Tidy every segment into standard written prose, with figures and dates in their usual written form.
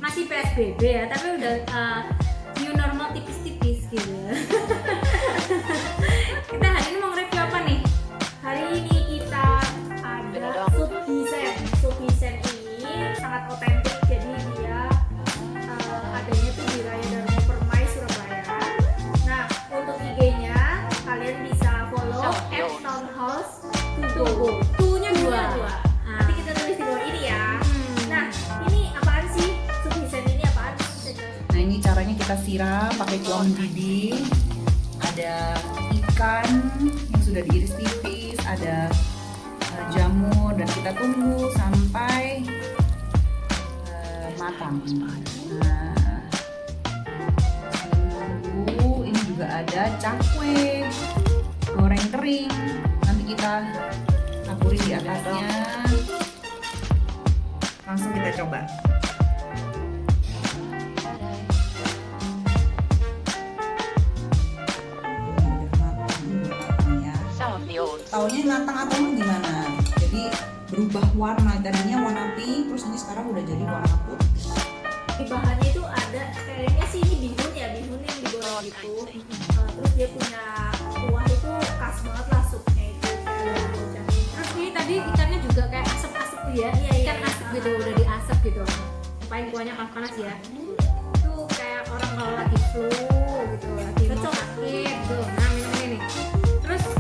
masih PSBB ya, tapi udah new normal tipis-tipis gitu. Kita hari ini mau nge-review apa nih? Hari ini kita ada sup hisen. Sup hisen ini sangat otentik, jadi dia adanya tuh di Raya Darmo Permai, Surabaya. Nah, untuk IG-nya kalian bisa follow @townhouse2go. Tunya dua. Nanti kita tulis di bawah ini ya. Nah, ini apaan sih? Sup hisen ini apaan? Bisa jelasin? Nah, ini caranya kita siram pakai kuah mendidih. Ada ikan yang sudah diiris tipis, ada jamur, dan kita tunggu sampai matang. Nah, tunggu. Ini juga ada cakwe goreng kering. Nanti kita taburi di atasnya. Langsung kita coba. Taunya matang atau gimana? Jadi berubah warna, tadinya warna pink, terus ini sekarang udah jadi warna putih. Di bahannya itu ada kayaknya sih ini bihun ya, bihun yang digoreng gitu. Terus dia punya kuah itu khas banget lah supnya itu. Terus ini tadi ikannya juga kayak asap-asap ya, Iya, ikan iya. asap gitu, udah diasap gitu. Ngapain kuahnya panas ya? Itu kayak orang kalau lagi flu gitu, lagi mau Cocok. sakit gitu. Nah, minum ini nih. Terus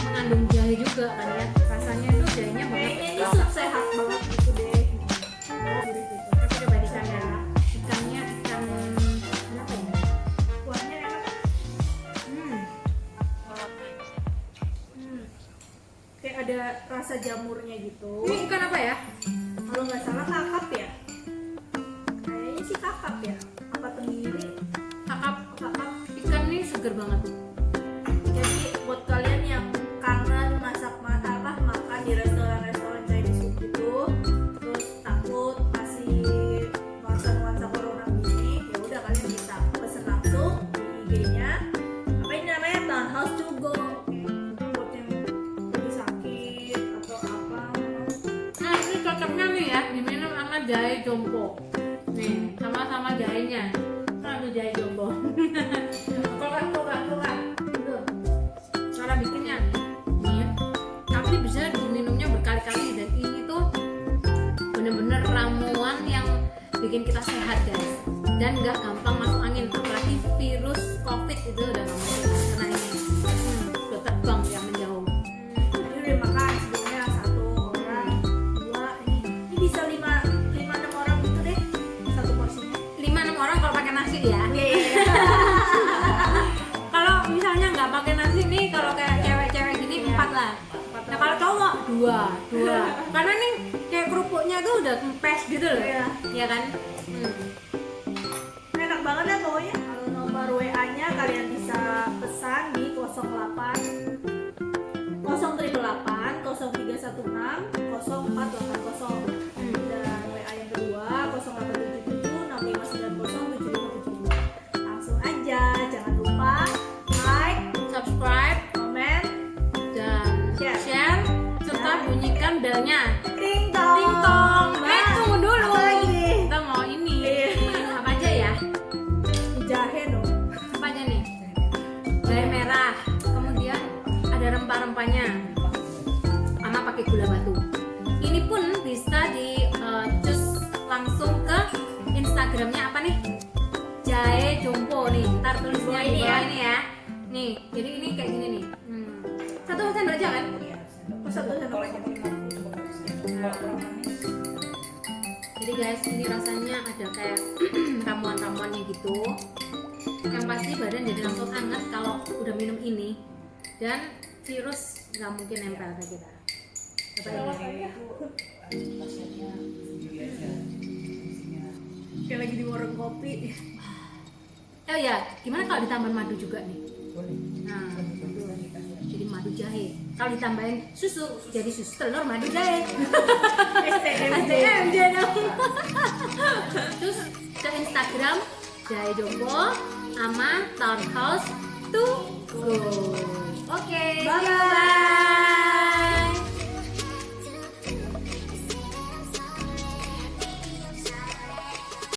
mengandung jahe juga kan ya, rasanya tuh jahenya banget. Kayaknya ini sup sehat banget gitu deh. Gurih gitu. Tapi coba di sana ikannya ikan apa ya? Kuahnya enak. Hmm. Kayak ada rasa jamurnya gitu. Ini ikan apa ya? Kalau nggak salah kakap ya. Kayaknya sih kakap ya. Apa tenggiri? Kakap. Kakap. Ikan ini seger banget tuh. Jadi buat kalian yang kangen makan di restoran Chinese food gitu, terus takut masih nuansa corona gini, ya udah kalian bisa pesen langsung di IG-nya. Apa ini namanya? Townhouse to go. Mungkin buat yang lagi sakit atau apa. Nah, ini cocoknya nih ya, diminum sama jahe jompo. Nih, sama-sama jahenya. Nah, tuh jahe jompo. Kokat. Tuh. Cara bikinnya nih. Tapi bisa diminumnya berkali-kali, dan ini tuh bener-bener ramuan yang bikin kita sehat guys, dan nggak gampang masuk angin, apalagi virus COVID itu udah nggak mungkin kena ini. Udah terbang ya menjauh. Ini udah makan sebelumnya 1 orang, 2, ini bisa 5-6 orang gitu deh satu porsinya. 5-6 orang kalau pakai nasi ya. Iya. Kalau misalnya nggak pakai nasi nih, kalau kayak cewek-cewek gini 4 lah. Nah kalau cowok 2. Karena nih kayak kerupuknya tuh udah kempes gitu loh. Iya. Iya kan? Enak banget ya pokoknya. Kalau nomor WA-nya kalian bisa pesan di 08 0316 0480. Dan WA yang kedua 0877 6590 7570. Langsung aja, jangan lupa like, Subscribe, comment, dan share, serta bunyikan belnya. ting tong. Ting tong. Tunggu dulu. Apa lagi? Kita mau ini. Iya. Apa aja ya? Jahe dong. Apa aja nih? Jahe merah. Kemudian ada rempah-rempahnya. Sama pakai gula batu. Ini pun bisa di cus langsung ke Instagramnya apa nih? Jahe jompo nih. Ntar tulisnya di bawah ini ya. Nih, jadi ini kayak gini nih. Satu sendok aja kan? Satu sendok. Jadi guys, ini rasanya ada kayak ramuan-ramuannya gitu. Yang pasti badan jadi langsung hangat kalau udah minum ini. Dan virus nggak mungkin nempel ke kita. Coba ini. Kayak lagi di warung kopi. Oh ya, gimana kalau ditambahin madu juga nih? Boleh. Nah, jadi madu jahe. Kalau ditambahin susu, jadi susu telur madu jahe. STMJ dong. Terus ke Instagram Jahe Jompo sama Townhouse 2